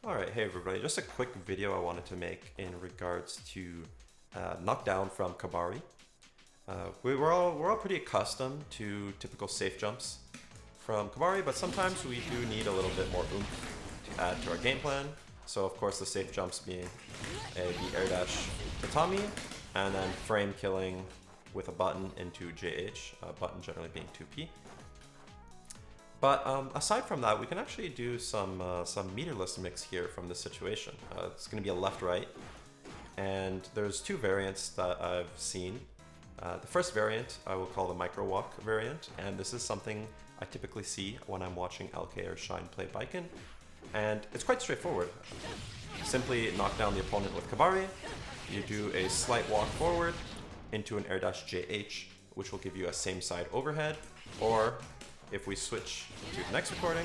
Alright, hey everybody, just a quick video I wanted to make in regards to Knockdown from Kabari. We're all pretty accustomed to typical safe jumps from Kabari, but sometimes we do need a little bit more oomph to add to our game plan. So of course the safe jumps being the air dash tatami, and then frame killing with a button into JH, button generally being 2P. But aside from that, we can actually do some meterless mix here from this situation. It's going to be a left-right, and there's two variants that I've seen. The first variant I will call the micro walk variant, and this is something I typically see when I'm watching LK or Shine play Baiken, and it's quite straightforward. Simply knock down the opponent with Kabari, you do a slight walk forward into an air dash JH, which will give you a same side overhead, or if we switch to the next recording,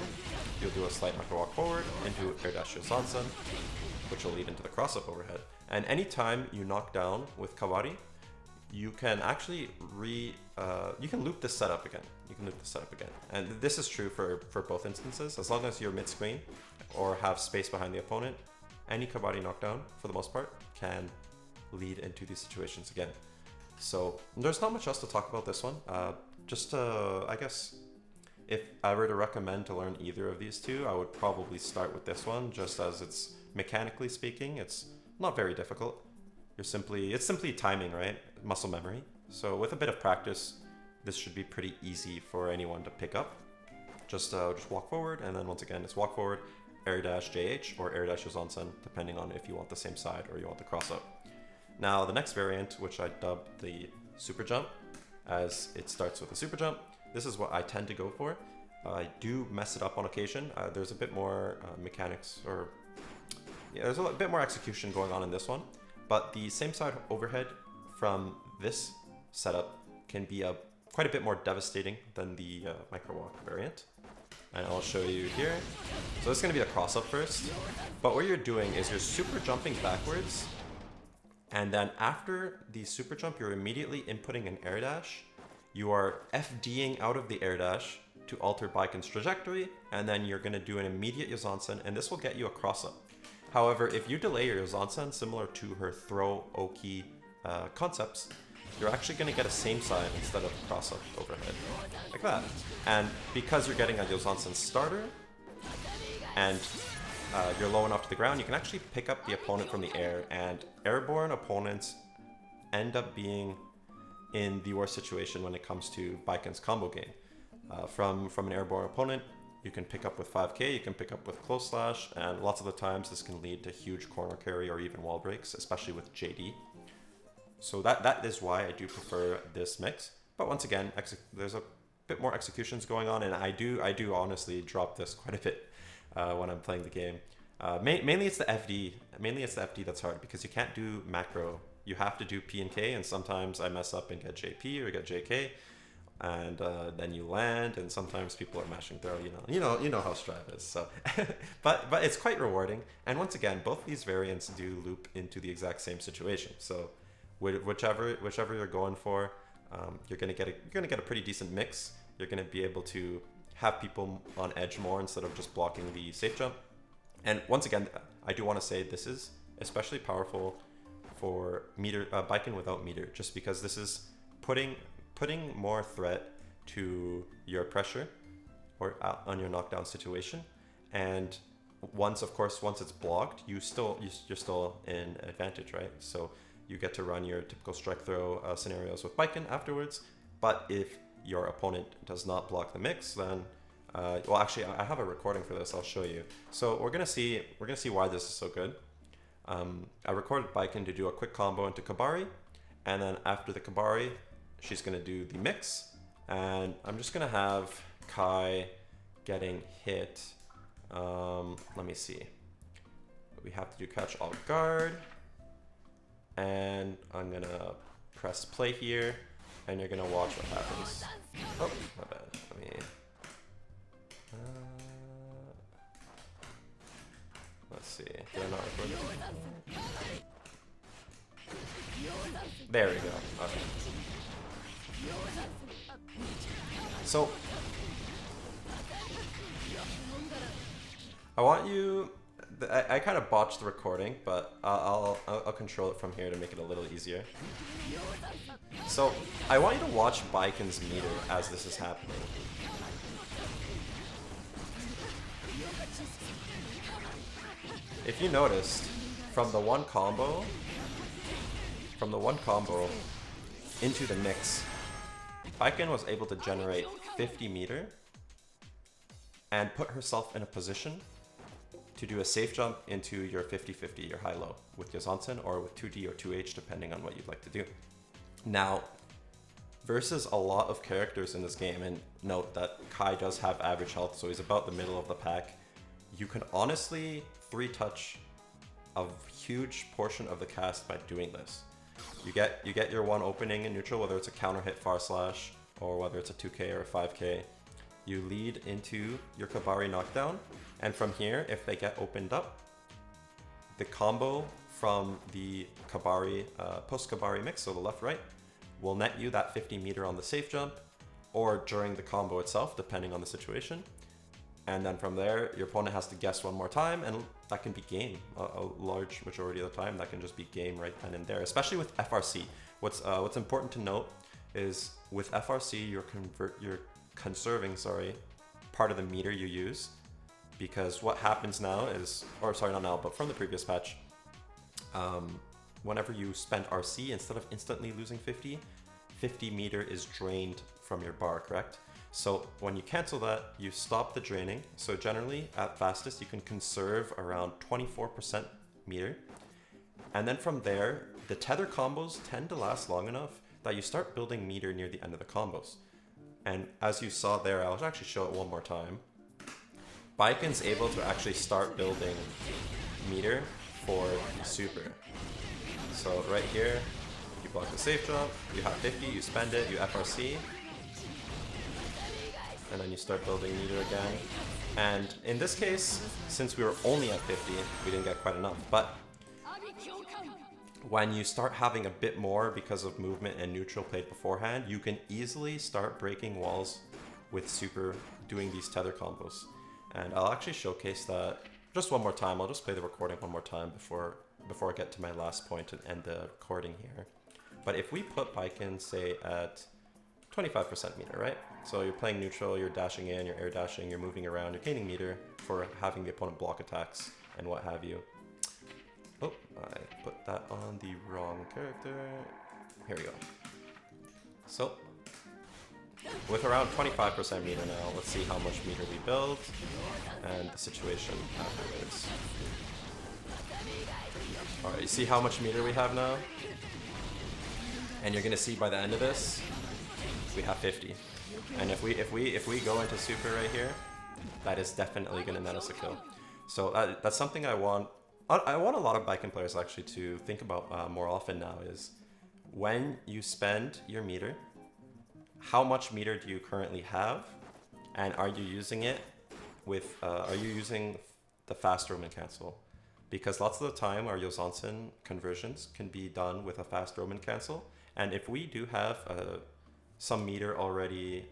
you'll do a slight micro walk forward into air dash Yosansan, which will lead into the cross-up overhead. And anytime you knock down with Kabari, you can actually you can loop this setup again. And this is true for both instances. As long as you're mid-screen or have space behind the opponent, any Kabari knockdown, for the most part, can lead into these situations again. So there's not much else to talk about this one. I guess, if I were to recommend to learn either of these two, I would probably start with this one, just as it's, mechanically speaking, it's not very difficult. It's simply timing, right? Muscle memory. So with a bit of practice, this should be pretty easy for anyone to pick up. Just walk forward, and then once again, it's walk forward, air dash JH, or air dash Yosansan, depending on if you want the same side or you want the cross up. Now the next variant, which I dubbed the super jump, as it starts with a super jump, this is what I tend to go for. I do mess it up on occasion. There's a bit more mechanics, or there's a bit more execution going on in this one. But the same side overhead from this setup can be quite a bit more devastating than the micro walk variant. And I'll show you here. So this is going to be the cross up first. But what you're doing is you're super jumping backwards. And then after the super jump, you're immediately inputting an air dash. You are FDing out of the air dash to alter Baiken's trajectory, and then you're going to do an immediate Yosansan, and this will get you a cross-up. However, if you delay your Yosansan, similar to her throw Oki concepts, you're actually going to get a same side instead of cross-up overhead, like that. And because you're getting a Yosansan starter, and you're low enough to the ground, you can actually pick up the opponent from the air, and airborne opponents end up being in the worst situation when it comes to Baiken's combo game. From an airborne opponent, you can pick up with 5k, you can pick up with close slash, and lots of the times this can lead to huge corner carry or even wall breaks, especially with JD. So that is why I do prefer this mix. But once again, there's a bit more executions going on, and I do honestly drop this quite a bit when I'm playing the game. Mainly it's the FD. Mainly it's the FD that's hard, because you can't do macro. You have to do P and K, and sometimes I mess up and get JP or get JK, and then you land, and sometimes people are mashing throw. You know how Strive is. So, but it's quite rewarding. And once again, both these variants do loop into the exact same situation. So, whichever you're going for, you're gonna get a pretty decent mix. You're gonna be able to have people on edge more instead of just blocking the safe jump. And once again, I do want to say this is especially powerful for Baiken without meter, just because this is putting more threat to your pressure or on your knockdown situation. And once it's blocked, you're still in advantage, right? So you get to run your typical strike throw scenarios with Baiken afterwards. But if your opponent does not block the mix, then well, actually, I have a recording for this. I'll show you. So we're gonna see why this is so good. I recorded Baiken to do a quick combo into Kabari, and then after the Kabari, she's gonna do the mix, and I'm just gonna have Kai getting hit. Let me see. We have to do catch alt guard, and I'm gonna press play here, and you're gonna watch what happens. Oh, my bad. Let me. Let's see. Did I not record it? There we go. Okay. So I want you I kind of botched the recording, but I'll control it from here to make it a little easier. So I want you to watch Baiken's meter as this is happening. If you noticed, from the one combo into the mix, Baiken was able to generate 50 meter and put herself in a position to do a safe jump into your 50-50, your high-low, with Yozansen or with 2D or 2H, depending on what you'd like to do. Now, versus a lot of characters in this game, and note that Kai does have average health, so he's about the middle of the pack, you can honestly 3-touch a huge portion of the cast by doing this. You get your one opening in neutral, whether it's a counter hit far slash, or whether it's a 2k or a 5k. You lead into your Kabari knockdown, and from here, if they get opened up, the combo from the Kabari, post-Kabari mix, so the left-right, will net you that 50 meter on the safe jump, or during the combo itself, depending on the situation. And then from there, your opponent has to guess one more time, and that can be game. A large majority of the time, that can just be game right then and there, especially with FRC. What's important to note is with FRC, you're conserving, part of the meter you use, because what happens now is, or sorry, not now, but from the previous patch, whenever you spend RC, instead of instantly losing 50 meter is drained from your bar, correct? So when you cancel that, you stop the draining. So generally, at fastest, you can conserve around 24% meter. And then from there, the tether combos tend to last long enough that you start building meter near the end of the combos. And as you saw there, I'll actually show it one more time. Baiken's able to actually start building meter for super. So right here, you block the safe jump, you have 50, you spend it, you FRC, and then you start building meter again. And in this case, since we were only at 50, we didn't get quite enough. But when you start having a bit more because of movement and neutral played beforehand, you can easily start breaking walls with super doing these tether combos. And I'll actually showcase that just one more time. I'll just play the recording one more time before I get to my last point and end the recording here. But if we put Baiken, say, at 25% meter, right? So you're playing neutral, you're dashing in, you're air dashing, you're moving around, you're gaining meter for having the opponent block attacks and what have you. Oh, I put that on the wrong character. Here we go. So, with around 25% meter now, let's see how much meter we build and the situation afterwards. Alright, you see how much meter we have now? And you're gonna see by the end of this, we have 50. And if we go into super right here, that is definitely gonna net us a kill. So that's something I want a lot of Baiken players actually to think about more often now, is when you spend your meter, how much meter do you currently have, and are you using it with are you using the fast Roman cancel? Because lots of the time our Yozansen conversions can be done with a fast Roman cancel, and if we do have some meter already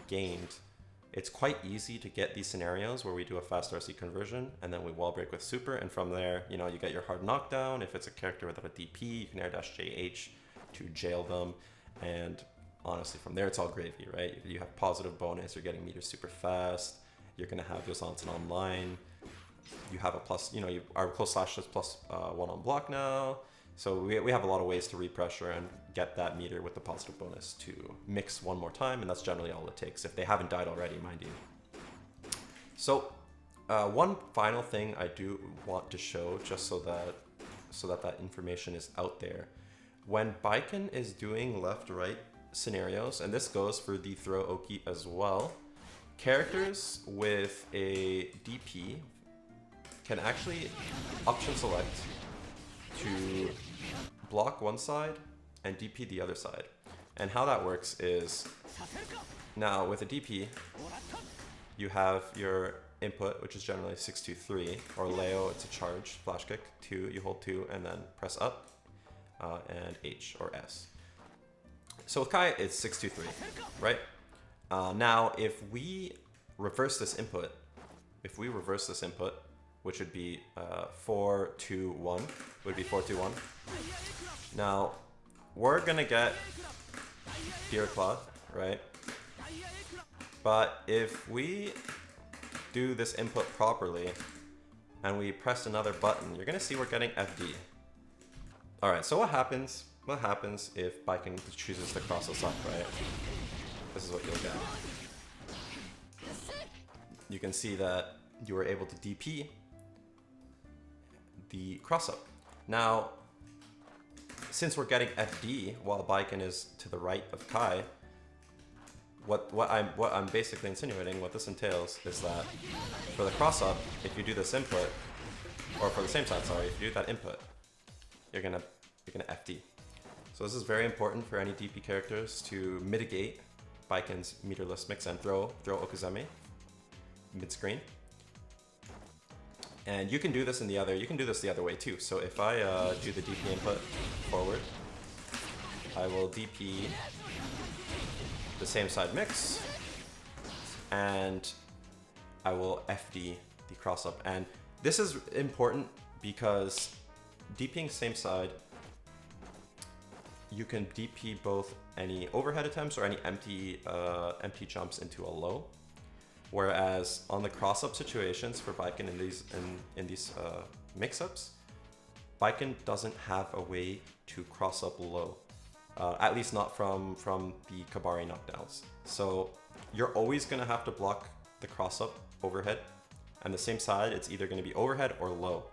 gained, it's quite easy to get these scenarios where we do a fast RC conversion and then we wall break with super, and from there, you get your hard knockdown. If it's a character without a DP, you can air dash JH to jail them, and honestly from there it's all gravy, right? You have positive bonus, you're getting meter super fast, you're gonna have Yozansen online, you have a plus, our close slash is +1 on block now. So we have a lot of ways to repressure and get that meter with the positive bonus to mix one more time, and that's generally all it takes, if they haven't died already, mind you. So one final thing I do want to show, just so that information is out there. When Baiken is doing left-right scenarios, and this goes for the throw Oki as well, characters with a DP can actually option select to block one side and DP the other side. And how that works is, now with a DP, you have your input, which is generally 6-2-3, or Leo, it's a charge, flash kick, 2, you hold 2, and then press up, and H or S. So with Kai, it's 6-2-3, right? Now, if we reverse this input, if we reverse this input, which would be 4, 2, 1, would be 4, 2, 1. Now, we're gonna get Beer Cloud, right? But if we do this input properly and we press another button, you're gonna see we're getting FD. All right, so what happens if Baiken chooses to cross us up, right? This is what you'll get. You can see that you were able to DP the cross up. Now, since we're getting FD while Baiken is to the right of Kai, what I'm basically insinuating, what this entails is that for the cross up, if you do this input, or for the same side, sorry, if you do that input, you're gonna FD. So this is very important for any DP characters to mitigate Baiken's meterless mix and throw Okizeme mid screen. And you can do this the other way too. So if I do the DP input forward, I will DP the same side mix, and I will FD the cross up. And this is important because DPing same side, you can DP both any overhead attempts or any empty jumps into a low. Whereas on the cross-up situations for Baiken in these mix-ups, Baiken doesn't have a way to cross up low, at least not from the Kabari knockdowns. So you're always gonna have to block the cross-up overhead, and the same side, it's either gonna be overhead or low.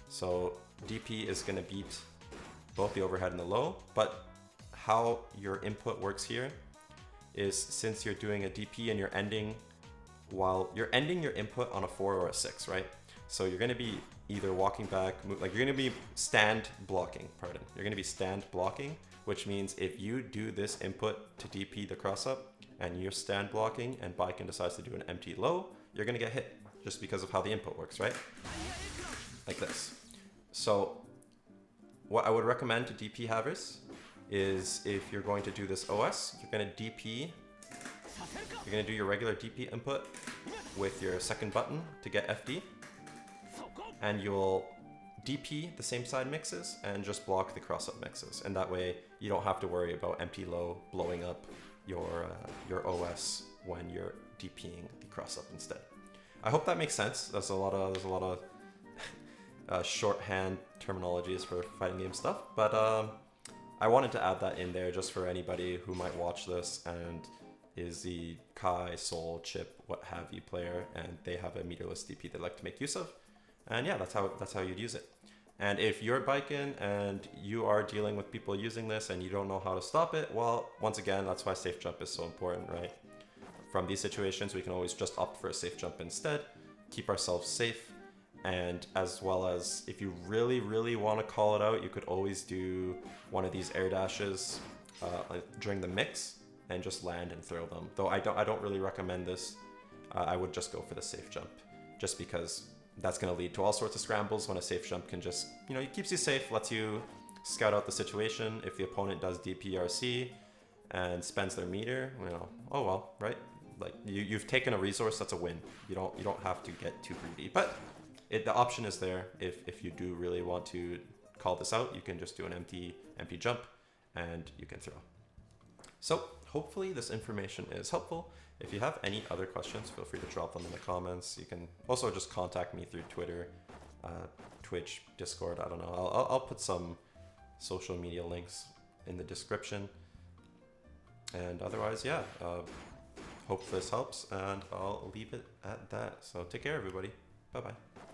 So DP is gonna beat both the overhead and the low, but how your input works here is since you're doing a DP and you're ending your input on a 4 or a 6, right? So you're gonna be either walking back, like you're gonna be stand blocking, You're gonna be stand blocking, which means if you do this input to DP the cross up and you're stand blocking and Baiken decides to do an empty low, you're gonna get hit just because of how the input works, right? Like this. So what I would recommend to DP havers is if you're going to do this OS, you're gonna do your regular DP input with your second button to get FD, and you'll DP the same side mixes and just block the cross up mixes, and that way you don't have to worry about empty low blowing up your OS when you're DPing the cross up instead. I hope that makes sense. There's a lot of shorthand terminologies for fighting game stuff, but I wanted to add that in there just for anybody who might watch this and is the Kai, Soul, Chip, what have you player, and they have a meterless DP they'd like to make use of. And yeah, that's how you'd use it. And if you're Baiken and you are dealing with people using this and you don't know how to stop it, well, once again, that's why safe jump is so important, right? From these situations, we can always just opt for a safe jump instead, keep ourselves safe, and as well as if you really, really want to call it out, you could always do one of these air dashes during the mix and just land and throw them. Though I don't really recommend this. I would just go for the safe jump, just because that's going to lead to all sorts of scrambles when a safe jump can just, it keeps you safe, lets you scout out the situation. If the opponent does DPRC and spends their meter, oh well, right? Like you've taken a resource, that's a win. You don't have to get too greedy, but the option is there. If you do really want to call this out, you can just do an empty jump and you can throw. So hopefully this information is helpful. If you have any other questions, feel free to drop them in the comments. You can also just contact me through Twitter, Twitch, Discord, I don't know. I'll put some social media links in the description. And otherwise, yeah, hope this helps, and I'll leave it at that. So take care, everybody. Bye-bye.